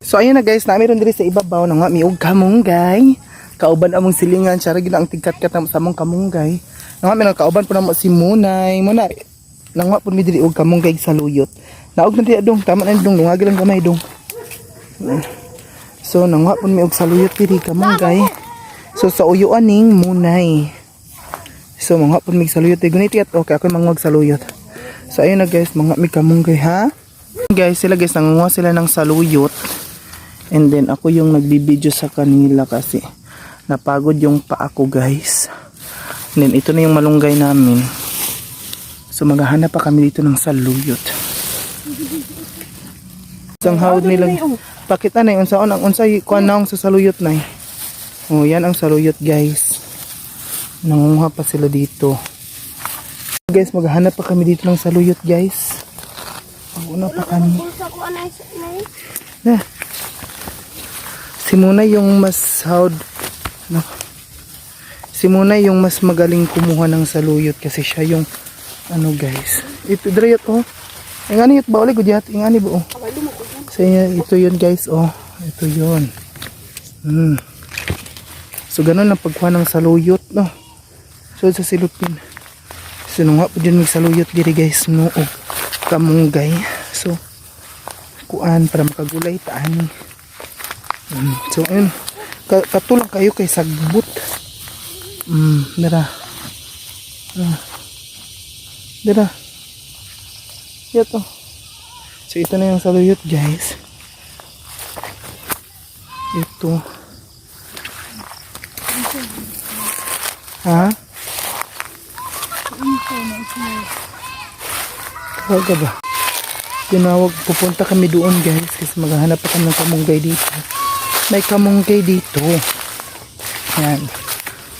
So ayun na guys, na meron diri sa ibabaw na nga miog kamunggay. Kauban among silingan, siya gina ang tigkat-kat sa among kamunggay. Nga may kauban po na si Munay. Munay, nangwa po mi diri og kamunggay sa luyot. Naog na di adong, tama na dong, lungagi lang gamay dong. So nangwa po mi og sa luyot diri kamunggay. So sa uyo aning Munay. So mangwa po mi sa luyot diri gunit at okay ako mangwag sa luyot. So ayun na guys, mga mi kamunggay ha. Guys, sila guys nangunguha sila ng saluyot. And then ako yung nagbibideo sa kanila kasi napagod yung paa ko guys. And then ito na yung malunggay namin. So maghahanap pa kami dito ng saluyot. Isang hawd nilang pakita na yung unsaon ang unsay kuan naong sa saluyot na. Oh, yan ang saluyot guys. Nangunguha pa sila dito. Guys, maghahanap pa kami dito ng saluyot guys. Una pa kami. Si Munay yung mas hawd. No. Si Munay yung mas magaling kumuha ng saluyot kasi siya yung ano guys. Ito drayot oh. Ingani yut ba ulit gudyat? Ingani ba oh. So ito yun guys oh. Ito yun. So ganun ang pagkuha ng saluyot no. So sa silupin. So nung nga po dyan may saluyot diri guys no. Og kamunggay. So kuan para makagulay taan. So ayun. Katulang kayo kay sagbut. Dara. Dara. Ito. So ito na yung saluyot guys. Ito. Ha? Tawag ka ba? Tinawag, pupunta kami doon guys kasi maghahanap pa kami ng kamunggay dito. May kamunggay dito. Yan.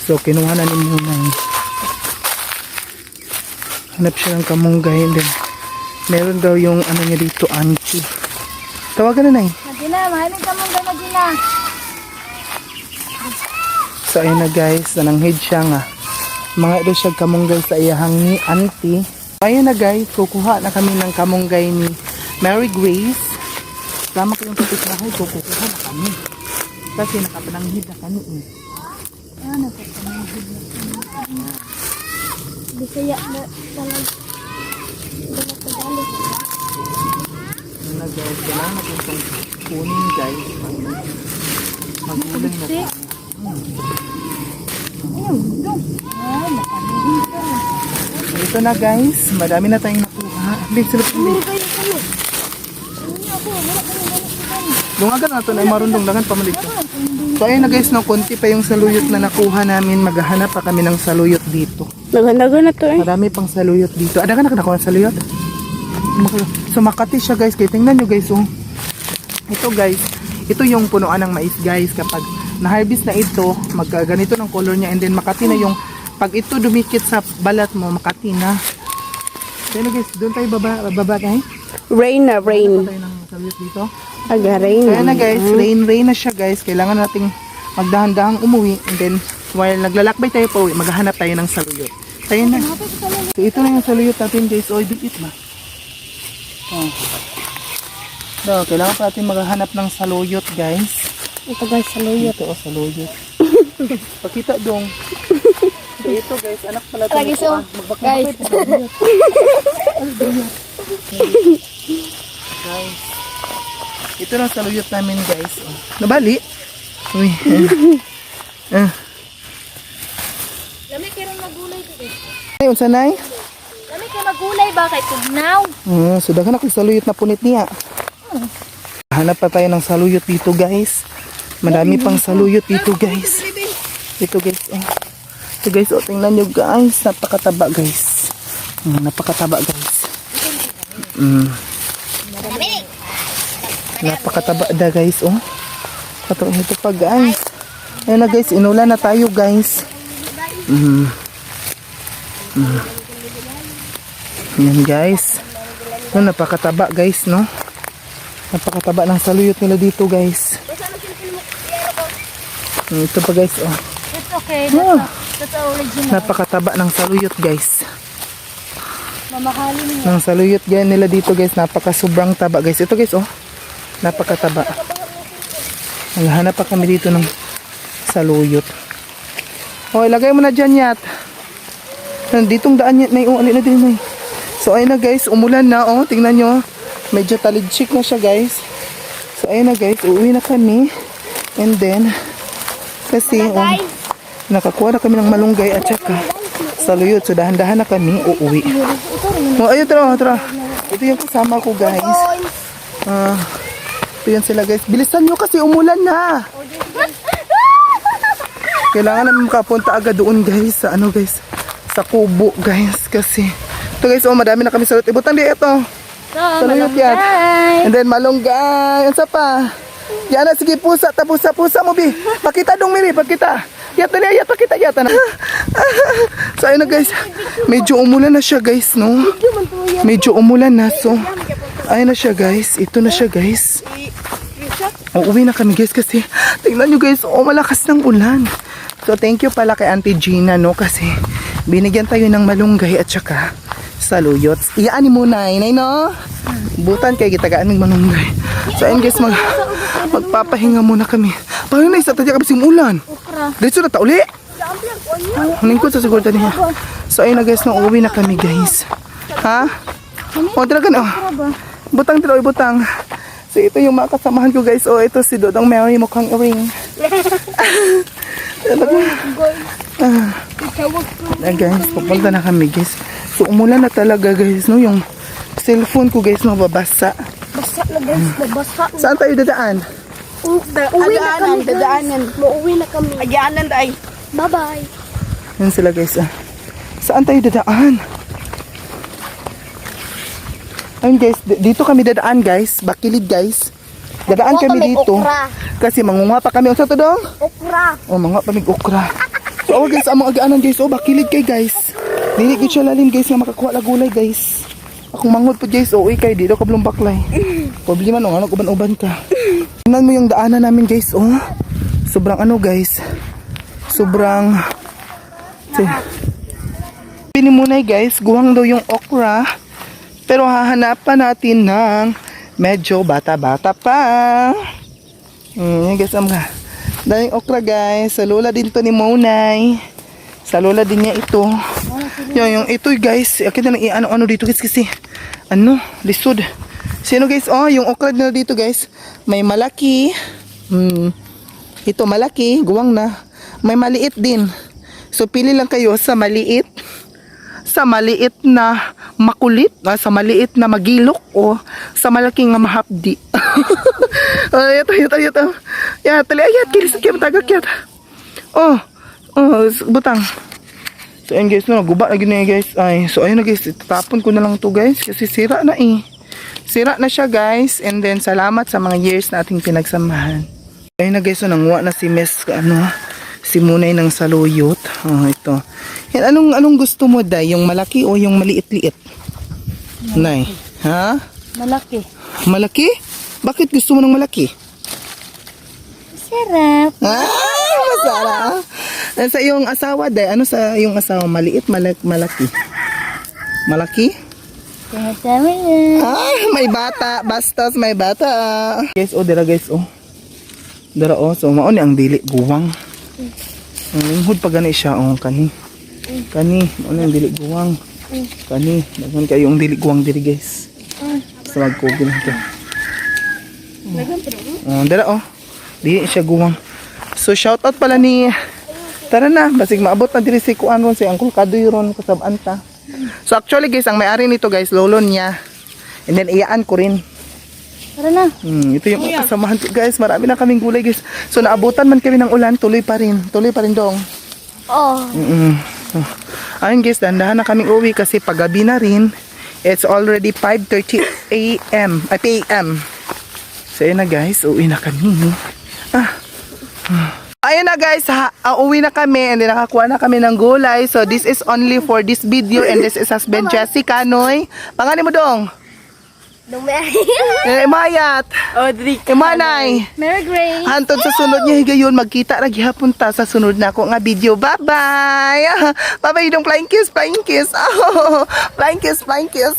So kinuha na ni Munay. Hanap siya ng kamunggay and then meron daw yung ano niya dito, anchi. Tawagan na Nay. Magina, maraming kamunggay magina. So ayun na guys, nananghid siya nga. Mga ito siya kamunggay sa iyahang ni auntie. Ayun na guys, kukuha na kami ng kamunggay ni Mary Grace. Sama ko yung kapitbahay ko, kukuha na kami. Kasi nakapananghid na kami eh. Nakapananghid na kami. Bisaya na talag. Ayun na guys, kailangan natin itong kunin guys. Magulay na tayo. Ito na guys, madami na tayong nakuha. Big silip hindi. Lungagan na ito na marundong langan pamalit ko. So ayun na guys, no, konti pa yung saluyot na nakuha namin. Maghahanap pa kami ng saluyot dito. Lagan-lagan na to eh. Marami pang saluyot dito. Ada ka nakuha ng saluyot? So Makati siya guys. Kaya tingnan nyo guys. Oh. Ito guys, ito yung punuan ng mais guys. Kapag na-harvest na ito, magkaganito ng color niya. And then Makati na yung, pag ito dumikit sa balat mo, Makati na. Kaya na guys, doon tayo baba guys. Rain na, rain. Tayo ng saluyot dito. Aga, rain. Kaya na guys, rain na siya guys. Kailangan nating magdahan-dahang umuwi. And then, while naglalakbay tayo pa uwi, maghahanap tayo ng saluyot. Tayo na. So, ito na yung saluyot natin guys. Oy, dikit ba? Oh. So, kailangan pa natin maghahanap ng saluyot guys. Ito guys, saluyot. Ito, saluyot. Pakita dong. So, ito guys, anak pala ito. Lagi so, guys. Guys. Ito na saluyot namin guys. Oh. Nabali? Uy. Lami kayo magulay dito. Ay, unsa nay? Lami kayo magulay ba kay tugnaw? Sudahan ako saluyot na punit niya. Hanap pa tayo ng saluyot dito guys. Madami pang saluyot dito guys. Ito guys. Ito guys, oh, tingnan nyo guys. Napakataba guys. Napakataba guys. Napakataba da guys. Oh. Ito pa guys. Ayun na guys, inulan na tayo guys. Yan guys. So, napakataba guys, no? Napakataba ng saluyot nila dito guys. Ito pa guys, oh. It's okay. That's original. Napakataba ng saluyot guys. Mamahalin niya. Ng saluyot nila dito guys, napaka sobrang taba guys. Ito guys, oh. Napakataba. Naghahanap pa kami dito ng saluyot. O, ilagay mo na dyan, Yat. Ditong daan yan, na din, So, ayun na guys, umulan na, oh. Tingnan nyo. Medyo talidchik na siya, guys. So, ayun na guys, uuwi na kami. And then, kasi, nakakuha na kami ng malunggay at saka saluyot. So, dahan-dahan na kami uuwi. Oh, ayun, tara. Ito yung kasama ko, guys. Ito yan sila, guys. Bilisan nyo kasi umulan na. Kailangan namin makapunta agad doon, guys. Sa ano, guys? Sa kubo, guys. Kasi, ito guys, oh, madami na kami saluyot. Ibutan di ito. Saluyot yan. And then, malunggay. Ano sa pa? Yan na, sige, pusa. Pusa mo, Bi. Pakita dong, Miri. Pakita. Yata na, pakita. Yata na. So, ayun na, guys. Medyo umulan na siya, guys, no? Medyo umulan na. So, ayun na siya, guys. Ito na siya, guys. Uuwi na kami, guys, kasi tingnan nyo, guys. Oh, malakas ng ulan. So, thank you pala kay Auntie Gina, no? Kasi binigyan tayo ng malunggay at saka saluyot. Iyaan ni Munay, no? Butan kay gitagaan ng malunggay. So, ayun, guys, magpapahinga muna kami. Paano na isa tadya kami simulan? Dito na tauli? Maningkot sa siguro niya. So, ayun na, guys, nung uwi na kami, guys. Ha? O, talaga na. Butang, butang. So, ito yung mga kasamahan ko, guys. O, ito si Dodong Mary, mukhang ring. Guys, pupunta na kami, guys. So, umulan na talaga, guys, no? Yung cellphone ko, guys, mababasa. Basa na guys, mabasa. Saan tayo dadaan? Uwi na kami, dadaanan. Mauwi na kami. Agyanan tayo. Bye-bye. Yan sila, guys. Saan tayo dadaan? Ayun, guys, dito kami dadaan, guys. Bakilid, guys. Dadaan kami dito. Kasi mangunga pa kami. Ano sa to dong? Okra. Oh, mga pamig okra. So, guys, among agaanan, guys. Oh, bakilid kay, guys. Dili gid siya lalim, guys, nga makakuha na gulay, guys. Akong mangod po, guys. Oh, ikay, dito ka blong baklay. Problema no, ano, uban-uban ka. Tingnan mo yung daanan namin, guys. Oh, sobrang ano, guys. Sobrang... Pinimunay, guys. Guwang daw yung okra. Pero hahanapan natin ng medyo bata-bata pa. Guys, daming okra, guys. Sa lola din to ni Monay. Sa lola din niya ito. Yung ito, guys. Akita na ano dito, guys, kasi ano, lisod. Sino, guys? Oh, yung okra na dito, guys. May malaki. Ito malaki, guwang na. May maliit din. So, pili lang kayo sa maliit. Sa maliit na makulit, sa maliit na magilok, o sa malaking mahapdi. Ito. Yan, talayat, kilis, matagak yan. Butang. So, ayun, guys, no, guba na gina, guys. So, ayun na, guys, itatapon ko na lang to, guys, kasi sira na eh. Sira na siya, guys, and then, salamat sa mga years na ating pinagsamahan. Ayun na, guys, so, nanguha na si Miss, si Munay ng saluyot. Ito. Yan, anong gusto mo, Day? Yung malaki o yung maliit-liit? Nay, ha? Malaki. Malaki? Bakit gusto mo ng malaki? Sarap. Masarap. Sa iyong asawa, Day, ano sa iyong asawa? Maliit, malaki? Malaki? Tama yan. May bata. Bastos, may bata. Guys, dira, guys, Dira, so, mauni ang dili, guwang. Linghod pa gani siya, kani. Mauni ang dili, guwang. Kani, naman kayo ang dili, guwang diri, guys. So, mag-google ito. Dira, dili siya guwang. So, shoutout pala ni... Tara na, basig maabot na diri si Kuan ron, si Uncle Kadoy ron, kasabanta. So, actually, guys, ang may-ari nito, guys, lolo niya. And then, iyaan ko rin. Tara na. Ito yung kasamahan ko, guys. Marami na kaming gulay, guys. So, naabutan man kami ng ulan, tuloy pa rin. Tuloy pa rin dong. Ayun, guys, dandahan na kaming uwi kasi paggabi na rin. It's already 5:30 a.m. p.m. So, ayun na, guys. Uwi na kami. Ayun na, guys. Uwi na kami and then nakakuha na kami ng gulay. So, this is only for this video and this is husband Jessica, Noy. Pangalan mo dong? Dong Mary. Mayat. Audrey. Manay. Mary Grace. Hantod sa sunod niya higayon, magkita ra gihapon ta sa sunod na ako nga video. Bye-bye. Bye-bye dong flying kiss. Flying kiss. Flying kiss. Flying kiss.